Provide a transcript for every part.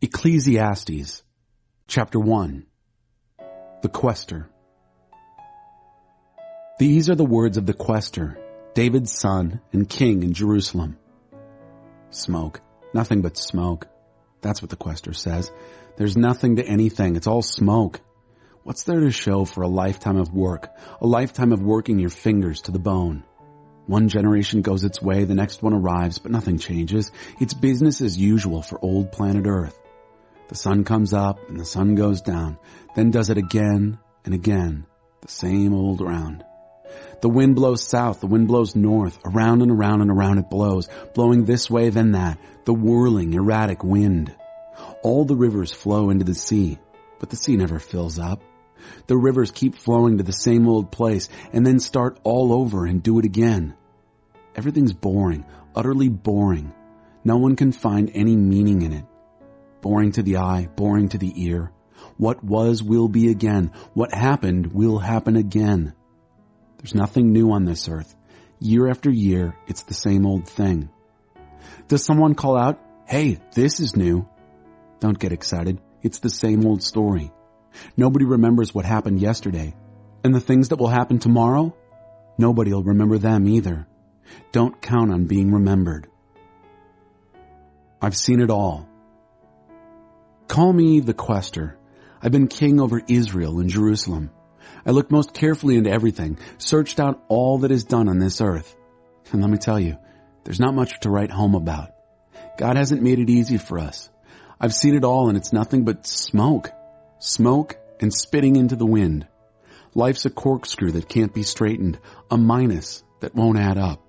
Ecclesiastes, chapter 1. The Quester. These are the words of the Quester, David's son and king in Jerusalem. Smoke, nothing but smoke. That's what the Quester says. There's nothing to anything. It's all smoke. What's there to show for a lifetime of work, a lifetime of working your fingers to the bone? One generation goes its way, the next one arrives, but nothing changes. It's business as usual for old planet Earth. The sun comes up and the sun goes down, then does it again and again, the same old round. The wind blows south, the wind blows north, around and around and around it blows, blowing this way then that, the whirling, erratic wind. All the rivers flow into the sea, but the sea never fills up. The rivers keep flowing to the same old place and then start all over and do it again. Everything's boring, utterly boring. No one can find any meaning in it. Boring to the eye, boring to the ear. What was will be again. What happened will happen again. There's nothing new on this earth. Year after year, it's the same old thing. Does someone call out, "Hey, this is new"? Don't get excited. It's the same old story. Nobody remembers what happened yesterday. And the things that will happen tomorrow? Nobody will remember them either. Don't count on being remembered. I've seen it all. Call me the Quester. I've been king over Israel and Jerusalem. I looked most carefully into everything, searched out all that is done on this earth. And let me tell you, there's not much to write home about. God hasn't made it easy for us. I've seen it all and it's nothing but smoke. Smoke and spitting into the wind. Life's a corkscrew that can't be straightened, a minus that won't add up.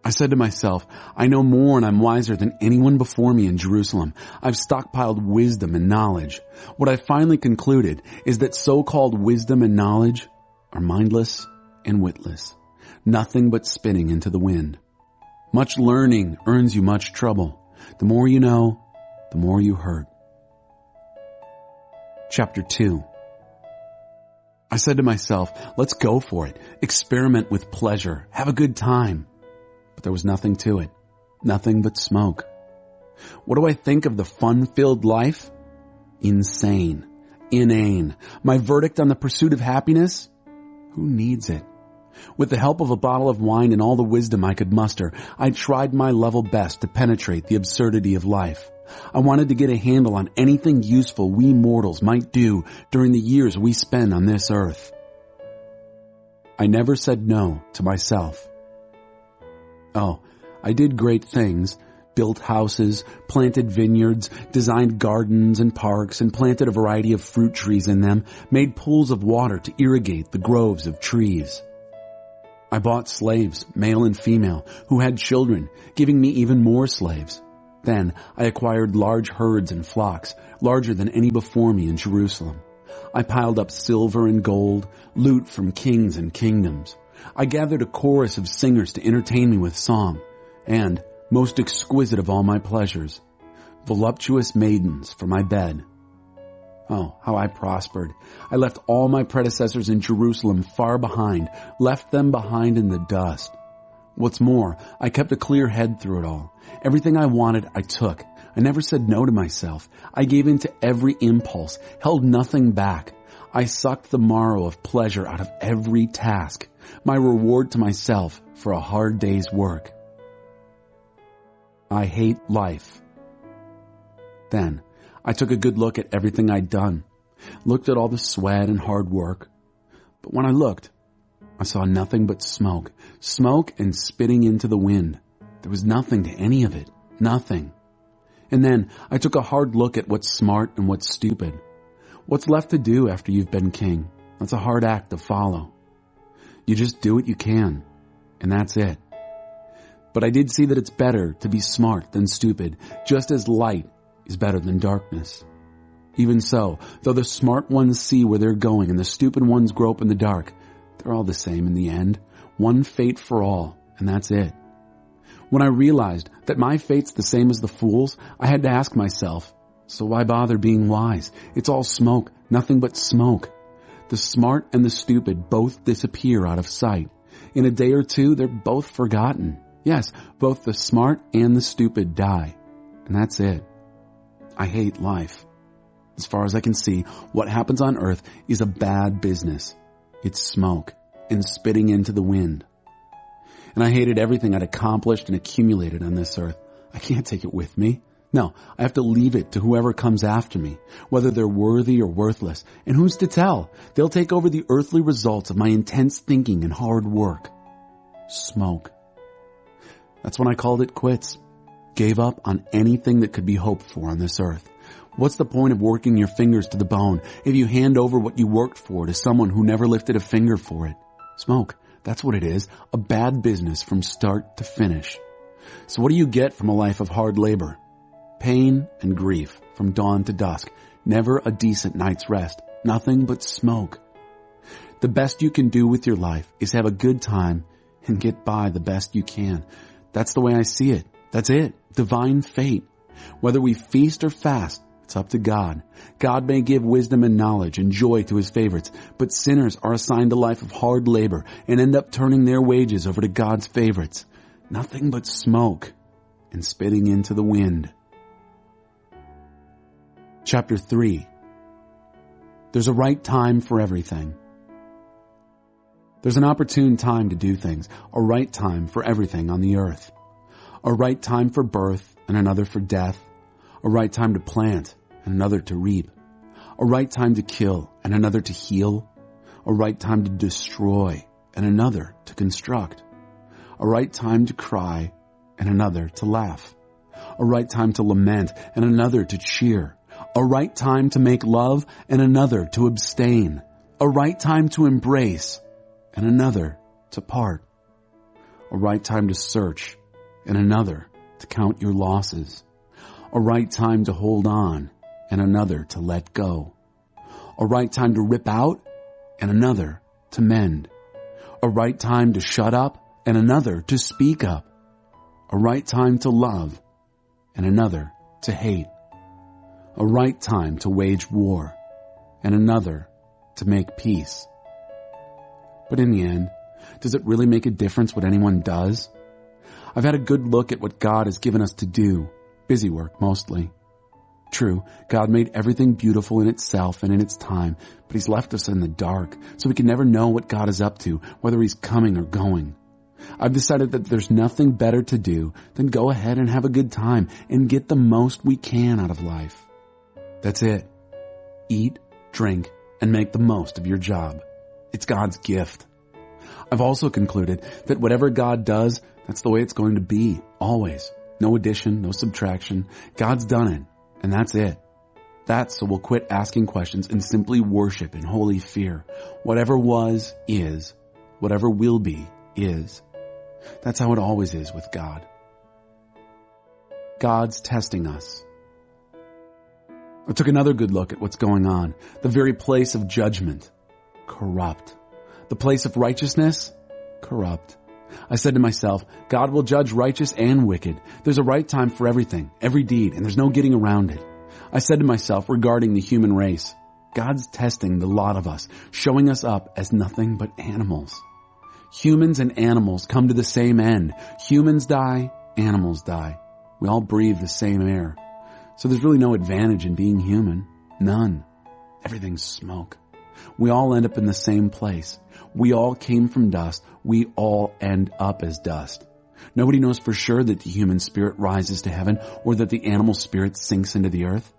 I said to myself, I know more and I'm wiser than anyone before me in Jerusalem. I've stockpiled wisdom and knowledge. What I finally concluded is that so-called wisdom and knowledge are mindless and witless. Nothing but spinning into the wind. Much learning earns you much trouble. The more you know, the more you hurt. Chapter 2. I said to myself, let's go for it. Experiment with pleasure. Have a good time. But there was nothing to it. Nothing but smoke. What do I think of the fun-filled life? Insane. Inane. My verdict on the pursuit of happiness? Who needs it? With the help of a bottle of wine and all the wisdom I could muster, I tried my level best to penetrate the absurdity of life. I wanted to get a handle on anything useful we mortals might do during the years we spend on this earth. I never said no to myself. Oh, I did great things, built houses, planted vineyards, designed gardens and parks, and planted a variety of fruit trees in them, made pools of water to irrigate the groves of trees. I bought slaves, male and female, who had children, giving me even more slaves. Then I acquired large herds and flocks, larger than any before me in Jerusalem. I piled up silver and gold, loot from kings and kingdoms. I gathered a chorus of singers to entertain me with song, and, most exquisite of all my pleasures, voluptuous maidens for my bed. Oh, how I prospered. I left all my predecessors in Jerusalem far behind, left them behind in the dust. What's more, I kept a clear head through it all. Everything I wanted, I took. I never said no to myself. I gave in to every impulse, held nothing back. I sucked the marrow of pleasure out of every task, my reward to myself for a hard day's work. I hate life. Then, I took a good look at everything I'd done, looked at all the sweat and hard work. But when I looked, I saw nothing but smoke, smoke and spitting into the wind. There was nothing to any of it, nothing. And then I took a hard look at what's smart and what's stupid. What's left to do after you've been king? That's a hard act to follow. You just do what you can, and that's it. But I did see that it's better to be smart than stupid, just as light is better than darkness. Even so, though the smart ones see where they're going and the stupid ones grope in the dark, they're all the same in the end. One fate for all, and that's it. When I realized that my fate's the same as the fool's, I had to ask myself, so why bother being wise? It's all smoke, nothing but smoke. The smart and the stupid both disappear out of sight. In a day or two, they're both forgotten. Yes, both the smart and the stupid die. And that's it. I hate life. As far as I can see, what happens on earth is a bad business. It's smoke and spitting into the wind. And I hated everything I'd accomplished and accumulated on this earth. I can't take it with me. No, I have to leave it to whoever comes after me, whether they're worthy or worthless. And who's to tell? They'll take over the earthly results of my intense thinking and hard work. Smoke. That's when I called it quits. Gave up on anything that could be hoped for on this earth. What's the point of working your fingers to the bone if you hand over what you worked for to someone who never lifted a finger for it? Smoke. That's what it is. A bad business from start to finish. So what do you get from a life of hard labor? Pain and grief from dawn to dusk. Never a decent night's rest. Nothing but smoke. The best you can do with your life is have a good time and get by the best you can. That's the way I see it. That's it. Divine fate. Whether we feast or fast, it's up to God. God may give wisdom and knowledge and joy to his favorites, but sinners are assigned a life of hard labor and end up turning their wages over to God's favorites. Nothing but smoke and spitting into the wind. Chapter 3. There's a right time for everything. There's an opportune time to do things, a right time for everything on the earth. A right time for birth and another for death. A right time to plant and another to reap. A right time to kill and another to heal. A right time to destroy and another to construct. A right time to cry and another to laugh. A right time to lament and another to cheer. A right time to make love and another to abstain. A right time to embrace and another to part. A right time to search and another to count your losses. A right time to hold on and another to let go. A right time to rip out and another to mend. A right time to shut up and another to speak up. A right time to love and another to hate. A right time to wage war and another to make peace. But in the end, does it really make a difference what anyone does? I've had a good look at what God has given us to do. Busy work, mostly. True, God made everything beautiful in itself and in its time, but he's left us in the dark, so we can never know what God is up to, whether he's coming or going. I've decided that there's nothing better to do than go ahead and have a good time and get the most we can out of life. That's it. Eat, drink, and make the most of your job. It's God's gift. I've also concluded that whatever God does, that's the way it's going to be, always. No addition, no subtraction. God's done it, and that's it. That's so we'll quit asking questions and simply worship in holy fear. Whatever was, is. Whatever will be, is. That's how it always is with God. God's testing us. I took another good look at what's going on. The very place of judgment. Corrupt. The place of righteousness. Corrupt. I said to myself, God will judge righteous and wicked. There's a right time for everything, every deed, and there's no getting around it. I said to myself regarding the human race, God's testing the lot of us, showing us up as nothing but animals. Humans and animals come to the same end. Humans die, animals die. We all breathe the same air. So there's really no advantage in being human. None. Everything's smoke. We all end up in the same place. We all came from dust. We all end up as dust. Nobody knows for sure that the human spirit rises to heaven or that the animal spirit sinks into the earth.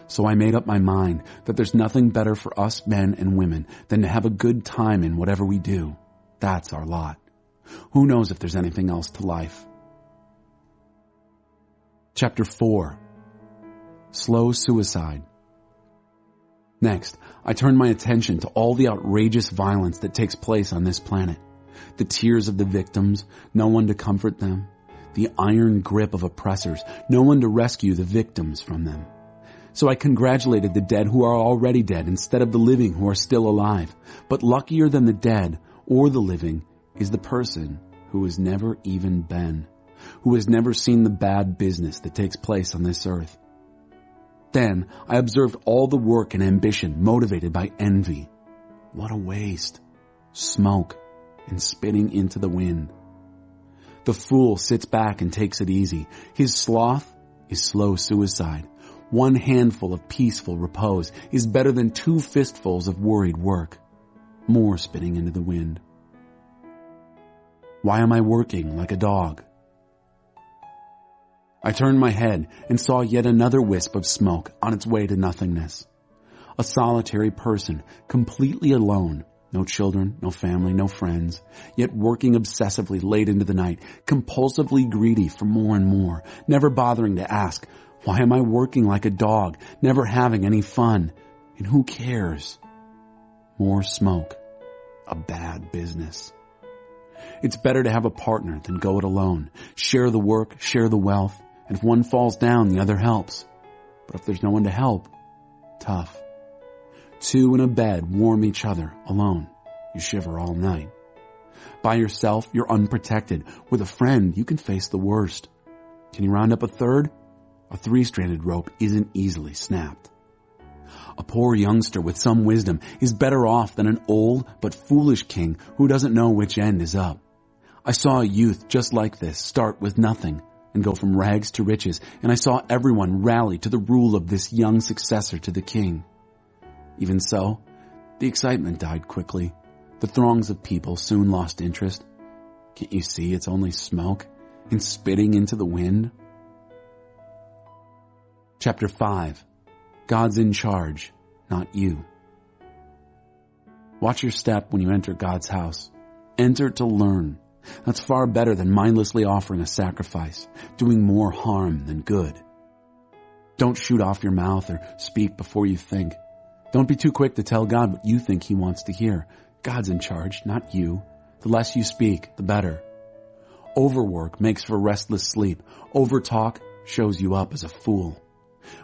So I made up my mind that there's nothing better for us men and women than to have a good time in whatever we do. That's our lot. Who knows if there's anything else to life? Chapter 4. Slow suicide. Next, I turn my attention to all the outrageous violence that takes place on this planet. The tears of the victims, no one to comfort them. The iron grip of oppressors, no one to rescue the victims from them. So I congratulated the dead who are already dead instead of the living who are still alive. But luckier than the dead or the living is the person who has never even been, who has never seen the bad business that takes place on this earth. Then I observed all the work and ambition motivated by envy. What a waste. Smoke and spitting into the wind. The fool sits back and takes it easy. His sloth is slow suicide. One handful of peaceful repose is better than 2 fistfuls of worried work. More spitting into the wind. Why am I working like a dog? I turned my head and saw yet another wisp of smoke on its way to nothingness. A solitary person, completely alone, no children, no family, no friends, yet working obsessively late into the night, compulsively greedy for more and more, never bothering to ask, why am I working like a dog, never having any fun? And who cares? More smoke. A bad business. It's better to have a partner than go it alone. Share the work, share the wealth, and if one falls down, the other helps. But if there's no one to help, tough. 2 in a bed warm each other. Alone, you shiver all night. By yourself, you're unprotected. With a friend, you can face the worst. Can you round up a third? A 3-stranded rope isn't easily snapped. A poor youngster with some wisdom is better off than an old but foolish king who doesn't know which end is up. I saw a youth just like this start with nothing and go from rags to riches, and I saw everyone rally to the rule of this young successor to the king. Even so, the excitement died quickly. The throngs of people soon lost interest. Can't you see it's only smoke and spitting into the wind? Chapter 5. God's in charge, not you. Watch your step when you enter God's house. Enter to learn. That's far better than mindlessly offering a sacrifice, doing more harm than good. Don't shoot off your mouth or speak before you think. Don't be too quick to tell God what you think He wants to hear. God's in charge, not you. The less you speak, the better. Overwork makes for restless sleep. Overtalk shows you up as a fool.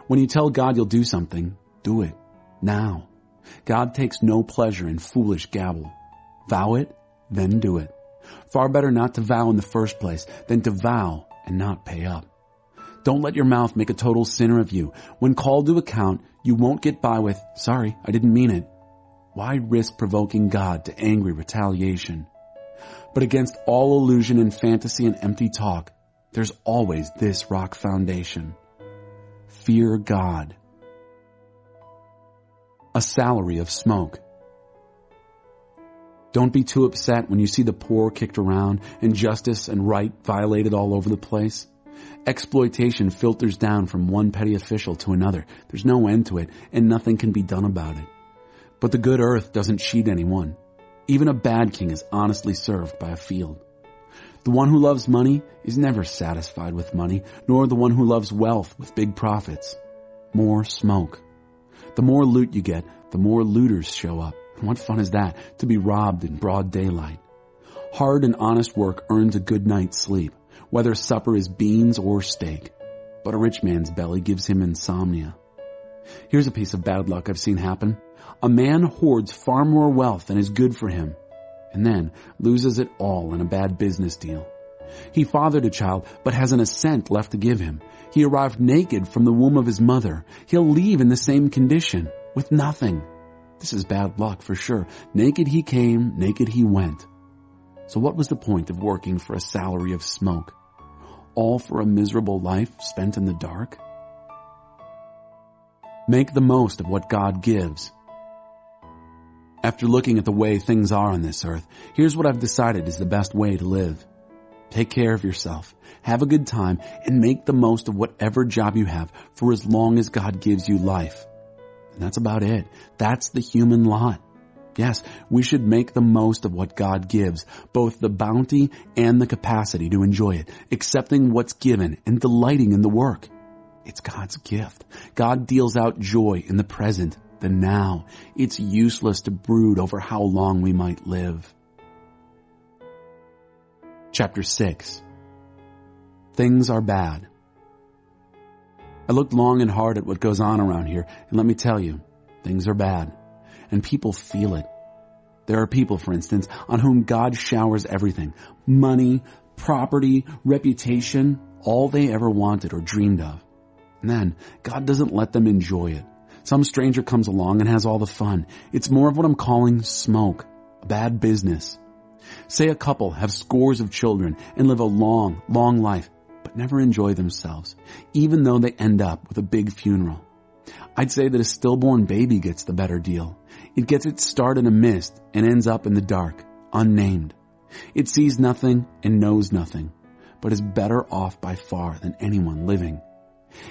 When you tell God you'll do something, do it. Now. God takes no pleasure in foolish gabble. Vow it, then do it. Far better not to vow in the first place than to vow and not pay up. Don't let your mouth make a total sinner of you. When called to account, you won't get by with, sorry, I didn't mean it. Why risk provoking God to angry retaliation? But against all illusion and fantasy and empty talk, there's always this rock foundation. Fear God. A salary of smoke. Don't be too upset when you see the poor kicked around and justice and right violated all over the place. Exploitation filters down from one petty official to another. There's no end to it, and nothing can be done about it. But the good earth doesn't cheat anyone. Even a bad king is honestly served by a field. The one who loves money is never satisfied with money, nor the one who loves wealth with big profits. More smoke. The more loot you get, the more looters show up. And what fun is that, to be robbed in broad daylight? Hard and honest work earns a good night's sleep, whether supper is beans or steak. But a rich man's belly gives him insomnia. Here's a piece of bad luck I've seen happen. A man hoards far more wealth than is good for him, and then loses it all in a bad business deal. He fathered a child, but hasn't a cent left to give him. He arrived naked from the womb of his mother. He'll leave in the same condition, with nothing. This is bad luck for sure. Naked he came, naked he went. So what was the point of working for a salary of smoke? All for a miserable life spent in the dark? Make the most of what God gives. After looking at the way things are on this earth, here's what I've decided is the best way to live. Take care of yourself, have a good time, and make the most of whatever job you have for as long as God gives you life. And that's about it. That's the human lot. Yes, we should make the most of what God gives, both the bounty and the capacity to enjoy it, accepting what's given and delighting in the work. It's God's gift. God deals out joy in the present, the now. It's useless to brood over how long we might live. Chapter 6. Things are bad. I looked long and hard at what goes on around here, and let me tell you, things are bad. And people feel it. There are people, for instance, on whom God showers everything. Money, property, reputation, all they ever wanted or dreamed of. And then, God doesn't let them enjoy it. Some stranger comes along and has all the fun. It's more of what I'm calling smoke, a bad business. Say a couple have scores of children and live a long, long life, but but never enjoy themselves, even though they end up with a big funeral. I'd say that a stillborn baby gets the better deal. It gets its start in a mist and ends up in the dark, unnamed. It sees nothing and knows nothing, but is better off by far than anyone living.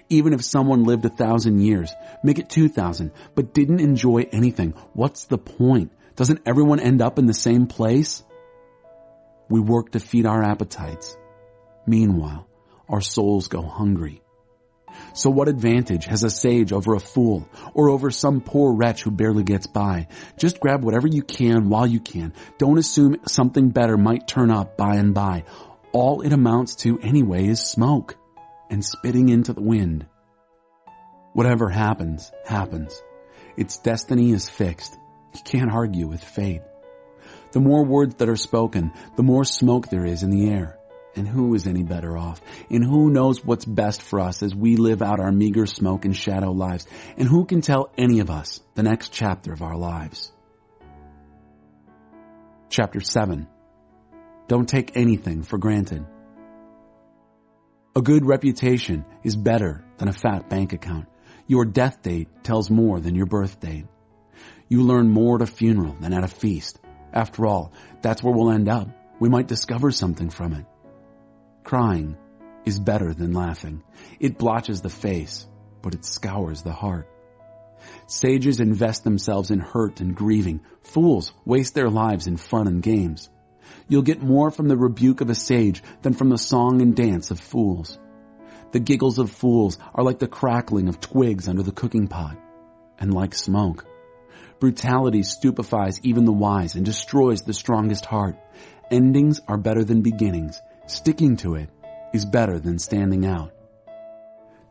Even if someone lived 1,000 years, make it 2,000, but didn't enjoy anything, what's the point? Doesn't everyone end up in the same place? We work to feed our appetites. Meanwhile, our souls go hungry. So what advantage has a sage over a fool, or over some poor wretch who barely gets by? Just grab whatever you can while you can. Don't assume something better might turn up by and by. All it amounts to anyway is smoke and spitting into the wind. Whatever happens, happens. Its destiny is fixed. You can't argue with fate. The more words that are spoken, the more smoke there is in the air. And who is any better off? And who knows what's best for us as we live out our meager smoke and shadow lives? And who can tell any of us the next chapter of our lives? Chapter 7. Don't take anything for granted. A good reputation is better than a fat bank account. Your death date tells more than your birth date. You learn more at a funeral than at a feast. After all, that's where we'll end up. We might discover something from it. Crying is better than laughing. It blotches the face, but it scours the heart. Sages invest themselves in hurt and grieving. Fools waste their lives in fun and games. You'll get more from the rebuke of a sage than from the song and dance of fools. The giggles of fools are like the crackling of twigs under the cooking pot, and like smoke. Brutality stupefies even the wise and destroys the strongest heart. Endings are better than beginnings. Sticking to it is better than standing out.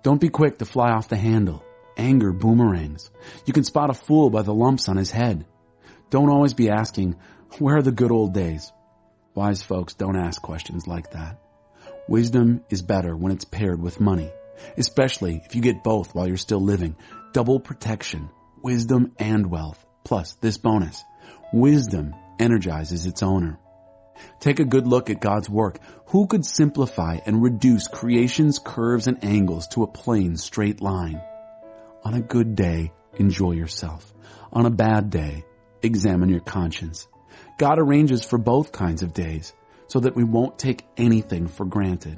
Don't be quick to fly off the handle. Anger boomerangs. You can spot a fool by the lumps on his head. Don't always be asking, where are the good old days? Wise folks don't ask questions like that. Wisdom is better when it's paired with money, especially if you get both while you're still living. Double protection, wisdom and wealth, plus this bonus. Wisdom energizes its owner. Take a good look at God's work. Who could simplify and reduce creation's curves and angles to a plain, straight line? On a good day, enjoy yourself. On a bad day, examine your conscience. God arranges for both kinds of days so that we won't take anything for granted.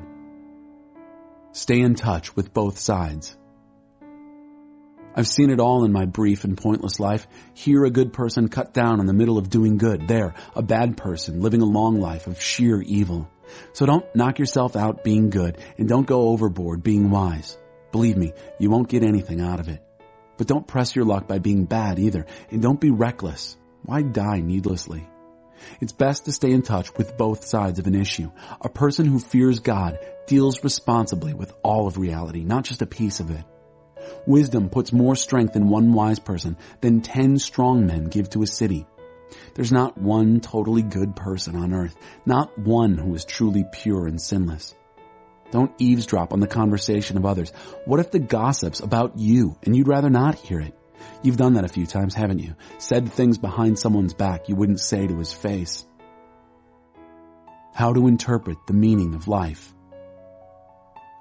Stay in touch with both sides. I've seen it all in my brief and pointless life. Here a good person cut down in the middle of doing good. There, a bad person living a long life of sheer evil. So don't knock yourself out being good, and don't go overboard being wise. Believe me, you won't get anything out of it. But don't press your luck by being bad either, and don't be reckless. Why die needlessly? It's best to stay in touch with both sides of an issue. A person who fears God deals responsibly with all of reality, not just a piece of it. Wisdom puts more strength in one wise person than 10 strong men give to a city. There's not one totally good person on earth, not one who is truly pure and sinless. Don't eavesdrop on the conversation of others. What if the gossip's about you and you'd rather not hear it? You've done that a few times, haven't you? Said things behind someone's back you wouldn't say to his face. How to interpret the meaning of life.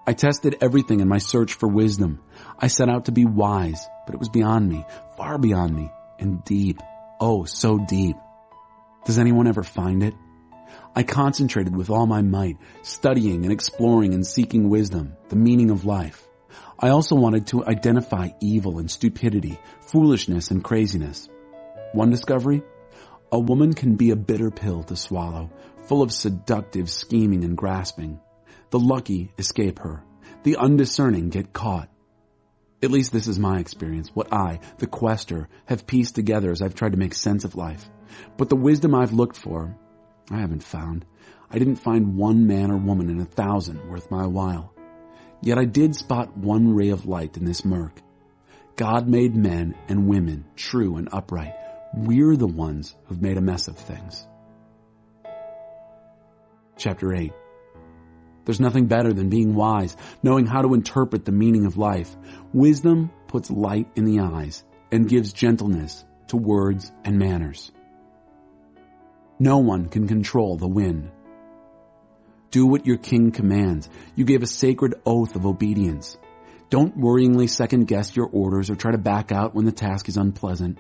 I tested everything in my search for wisdom. I set out to be wise, but it was beyond me, far beyond me, and deep. Oh, so deep. Does anyone ever find it? I concentrated with all my might, studying and exploring and seeking wisdom, the meaning of life. I also wanted to identify evil and stupidity, foolishness and craziness. One discovery? A woman can be a bitter pill to swallow, full of seductive scheming and grasping. The lucky escape her. The undiscerning get caught. At least this is my experience, what I, the quester, have pieced together as I've tried to make sense of life. But the wisdom I've looked for, I haven't found. I didn't find one man or woman in 1,000 worth my while. Yet I did spot one ray of light in this murk. God made men and women true and upright. We're the ones who've made a mess of things. Chapter 8. There's nothing better than being wise, knowing how to interpret the meaning of life. Wisdom puts light in the eyes and gives gentleness to words and manners. No one can control the wind. Do what your king commands. You gave a sacred oath of obedience. Don't worryingly second-guess your orders or try to back out when the task is unpleasant.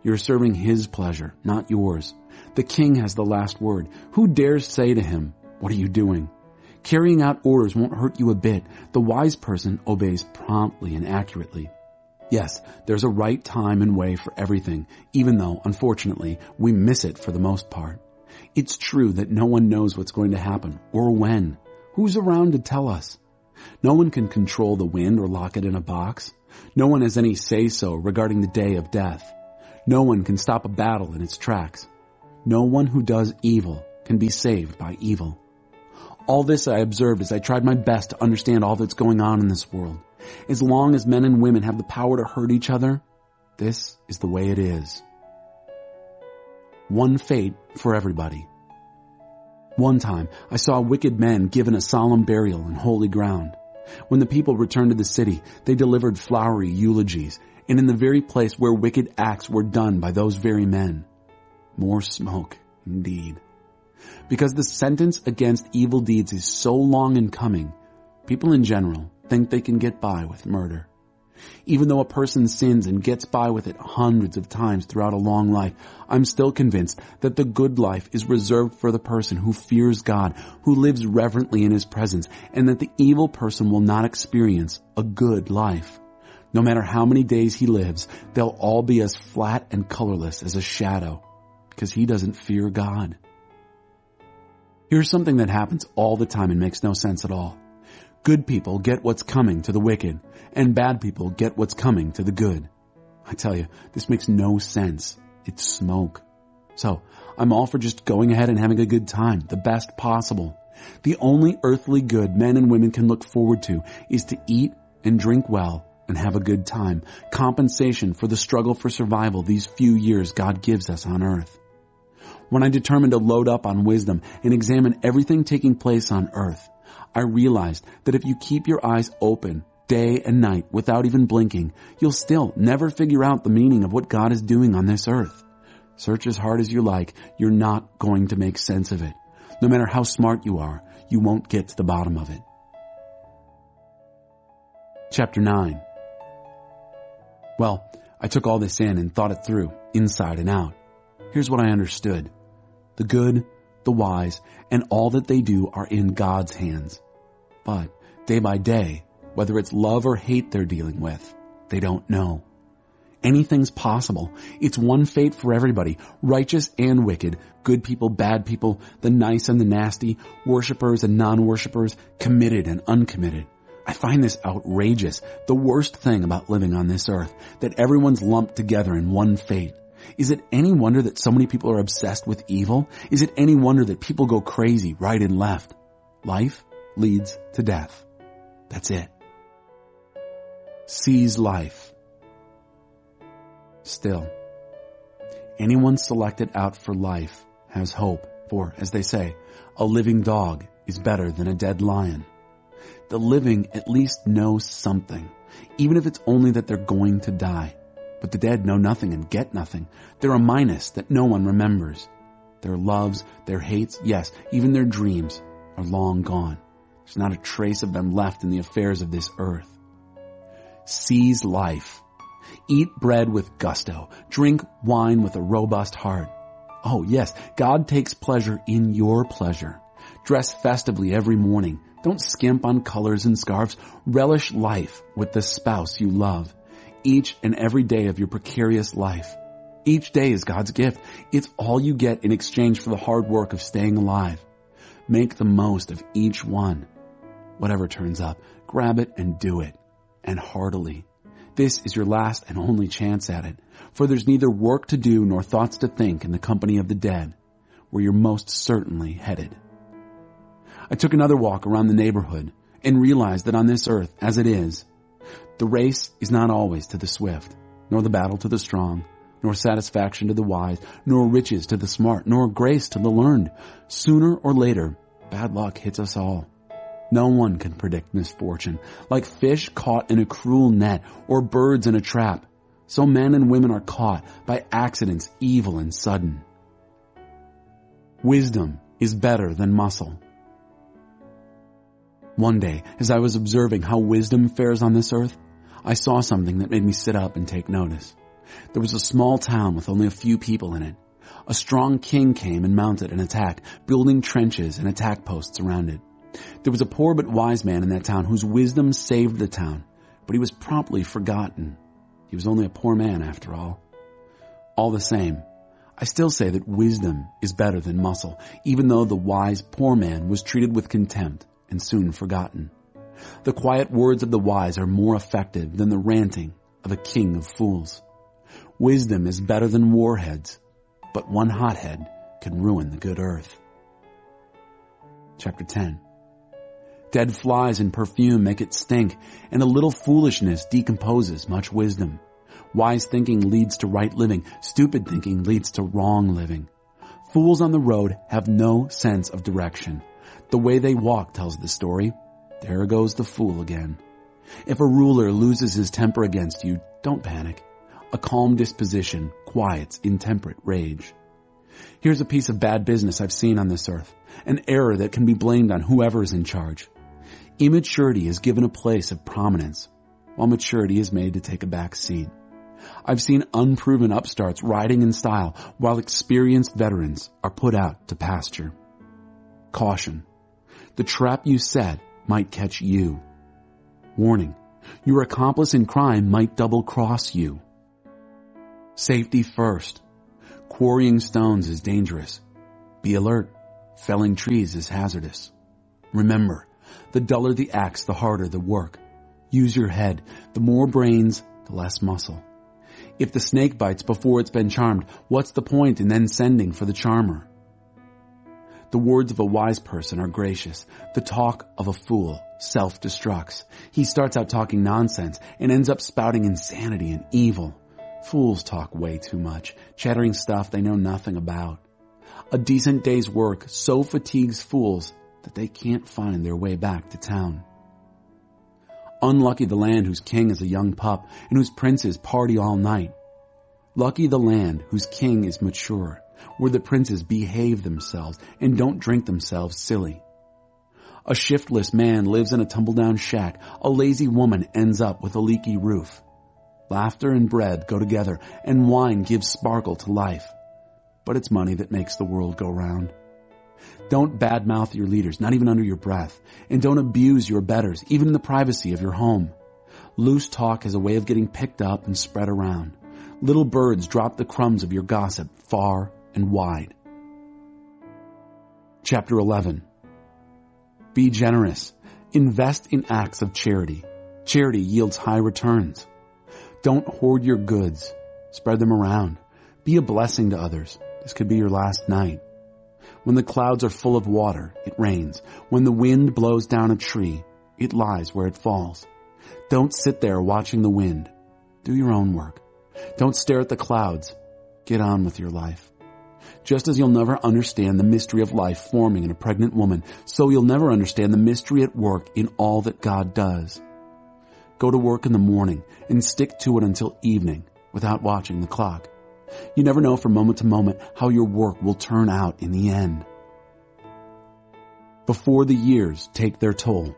You're serving his pleasure, not yours. The king has the last word. Who dares say to him, "What are you doing?" Carrying out orders won't hurt you a bit. The wise person obeys promptly and accurately. Yes, there's a right time and way for everything, even though, unfortunately, we miss it for the most part. It's true that no one knows what's going to happen, or when. Who's around to tell us? No one can control the wind or lock it in a box. No one has any say-so regarding the day of death. No one can stop a battle in its tracks. No one who does evil can be saved by evil. All this I observed as I tried my best to understand all that's going on in this world. As long as men and women have the power to hurt each other, this is the way it is. One fate for everybody. One time, I saw wicked men given a solemn burial in holy ground. When the people returned to the city, they delivered flowery eulogies, and in the very place where wicked acts were done by those very men. More smoke, indeed. Because the sentence against evil deeds is so long in coming, people in general think they can get by with murder. Even though a person sins and gets by with it hundreds of times throughout a long life, I'm still convinced that the good life is reserved for the person who fears God, who lives reverently in his presence, and that the evil person will not experience a good life. No matter how many days he lives, they'll all be as flat and colorless as a shadow, because he doesn't fear God. Here's something that happens all the time and makes no sense at all. Good people get what's coming to the wicked, and bad people get what's coming to the good. I tell you, this makes no sense. It's smoke. So, I'm all for just going ahead and having a good time, the best possible. The only earthly good men and women can look forward to is to eat and drink well and have a good time, compensation for the struggle for survival these few years God gives us on earth. When I determined to load up on wisdom and examine everything taking place on earth, I realized that if you keep your eyes open day and night without even blinking, you'll still never figure out the meaning of what God is doing on this earth. Search as hard as you like, you're not going to make sense of it. No matter how smart you are, you won't get to the bottom of it. Chapter 9. Well, I took all this in and thought it through, inside and out. Here's what I understood. The good, the wise, and all that they do are in God's hands. But day by day, whether it's love or hate they're dealing with, they don't know. Anything's possible. It's one fate for everybody, righteous and wicked, good people, bad people, the nice and the nasty, worshipers and non-worshipers, committed and uncommitted. I find this outrageous, the worst thing about living on this earth, that everyone's lumped together in one fate. Is it any wonder that so many people are obsessed with evil? Is it any wonder that people go crazy right and left? Life leads to death. That's it. Seize life. Still, anyone selected out for life has hope, for, as they say, a living dog is better than a dead lion. The living at least knows something, even if it's only that they're going to die. But the dead know nothing and get nothing. They're a minus that no one remembers. Their loves, their hates, yes, even their dreams are long gone. There's not a trace of them left in the affairs of this earth. Seize life. Eat bread with gusto. Drink wine with a robust heart. Oh yes, God takes pleasure in your pleasure. Dress festively every morning. Don't skimp on colors and scarves. Relish life with the spouse you love. Each and every day of your precarious life. Each day is God's gift. It's all you get in exchange for the hard work of staying alive. Make the most of each one. Whatever turns up, grab it and do it. And heartily. This is your last and only chance at it. For there's neither work to do nor thoughts to think in the company of the dead, where you're most certainly headed. I took another walk around the neighborhood and realized that on this earth, as it is, the race is not always to the swift, nor the battle to the strong, nor satisfaction to the wise, nor riches to the smart, nor grace to the learned. Sooner or later, bad luck hits us all. No one can predict misfortune. Like fish caught in a cruel net or birds in a trap, so men and women are caught by accidents evil and sudden. Wisdom is better than muscle. One day, as I was observing how wisdom fares on this earth, I saw something that made me sit up and take notice. There was a small town with only a few people in it. A strong king came and mounted an attack, building trenches and attack posts around it. There was a poor but wise man in that town whose wisdom saved the town, but he was promptly forgotten. He was only a poor man after all. All the same, I still say that wisdom is better than muscle, even though the wise poor man was treated with contempt and soon forgotten. The quiet words of the wise are more effective than the ranting of a king of fools. Wisdom is better than warheads, but one hothead can ruin the good earth. Chapter 10. Dead flies and perfume make it stink, and a little foolishness decomposes much wisdom. Wise thinking leads to right living. Stupid thinking leads to wrong living. Fools on the road have no sense of direction. The way they walk tells the story. There goes the fool again. If a ruler loses his temper against you, don't panic. A calm disposition quiets intemperate rage. Here's a piece of bad business I've seen on this earth, an error that can be blamed on whoever is in charge. Immaturity is given a place of prominence, while maturity is made to take a back seat. I've seen unproven upstarts riding in style, while experienced veterans are put out to pasture. Caution. The trap you set might catch you. Warning. Your accomplice in crime might double-cross you. Safety first. Quarrying stones is dangerous. Be alert. Felling trees is hazardous. Remember, the duller the axe, the harder the work. Use your head. The more brains, the less muscle. If the snake bites before it's been charmed, what's the point in then sending for the charmer? The words of a wise person are gracious. The talk of a fool self-destructs. He starts out talking nonsense and ends up spouting insanity and evil. Fools talk way too much, chattering stuff they know nothing about. A decent day's work so fatigues fools that they can't find their way back to town. Unlucky the land whose king is a young pup and whose princes party all night. Lucky the land whose king is mature, where the princes behave themselves and don't drink themselves silly. A shiftless man lives in a tumble-down shack. A lazy woman ends up with a leaky roof. Laughter and bread go together, and wine gives sparkle to life. But it's money that makes the world go round. Don't badmouth your leaders, not even under your breath. And don't abuse your betters, even in the privacy of your home. Loose talk has a way of getting picked up and spread around. Little birds drop the crumbs of your gossip far and wide. Chapter 11. Be generous. Invest in acts of charity. Charity yields high returns. Don't hoard your goods. Spread them around. Be a blessing to others. This could be your last night. When the clouds are full of water, it rains. When the wind blows down a tree, it lies where it falls. Don't sit there watching the wind. Do your own work. Don't stare at the clouds. Get on with your life. Just as you'll never understand the mystery of life forming in a pregnant woman, so you'll never understand the mystery at work in all that God does. Go to work in the morning and stick to it until evening without watching the clock. You never know from moment to moment how your work will turn out in the end. Before the years take their toll.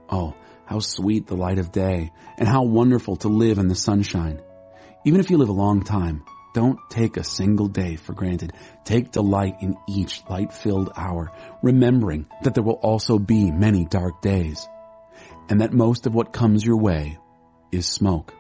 Oh, how sweet the light of day, and how wonderful to live in the sunshine. Even if you live a long time, don't take a single day for granted. Take delight in each light-filled hour, remembering that there will also be many dark days, and that most of what comes your way is smoke.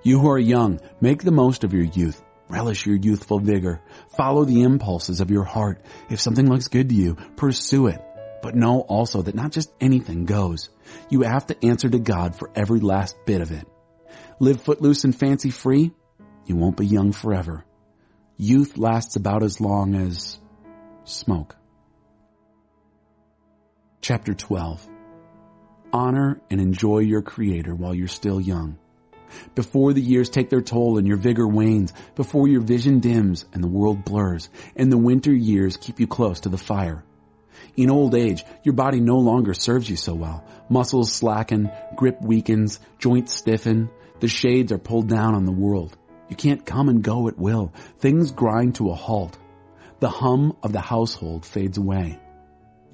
You who are young, make the most of your youth. Relish your youthful vigor. Follow the impulses of your heart. If something looks good to you, pursue it. But know also that not just anything goes. You have to answer to God for every last bit of it. Live footloose and fancy-free, you won't be young forever. Youth lasts about as long as smoke. Chapter 12. Honor and enjoy your Creator while you're still young. Before the years take their toll and your vigor wanes, before your vision dims and the world blurs, and the winter years keep you close to the fire. In old age, your body no longer serves you so well. Muscles slacken, grip weakens, joints stiffen, the shades are pulled down on the world. You can't come and go at will. Things grind to a halt. The hum of the household fades away.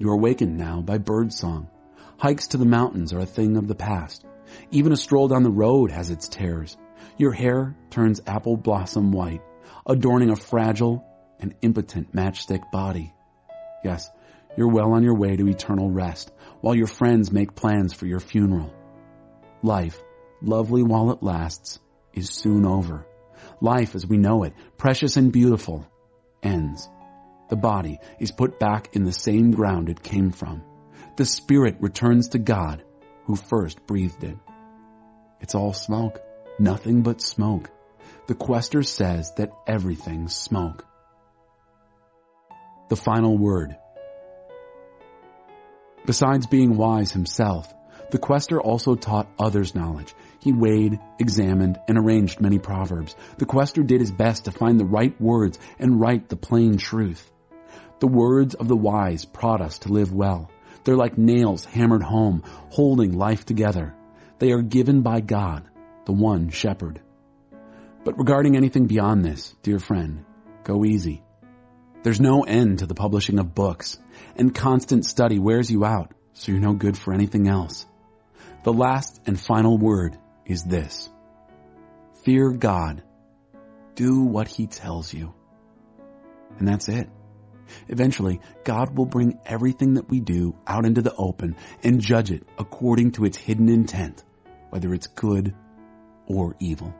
You're awakened now by birdsong. Hikes to the mountains are a thing of the past. Even a stroll down the road has its terrors. Your hair turns apple blossom white, adorning a fragile and impotent matchstick body. Yes, you're well on your way to eternal rest, while your friends make plans for your funeral. Life, lovely while it lasts, is soon over. Life as we know it, precious and beautiful, ends. The body is put back in the same ground it came from. The spirit returns to God, who first breathed it. It's all smoke, nothing but smoke. The quester says that everything's smoke. The final word. Besides being wise himself, the quester also taught others knowledge. He weighed, examined, and arranged many proverbs. The quester did his best to find the right words and write the plain truth. The words of the wise prod us to live well. They're like nails hammered home, holding life together. They are given by God, the one shepherd. But regarding anything beyond this, dear friend, go easy. There's no end to the publishing of books, and constant study wears you out, so you're no good for anything else. The last and final word is this: fear God. Do what he tells you. And that's it. Eventually, God will bring everything that we do out into the open and judge it according to its hidden intent, whether it's good or evil.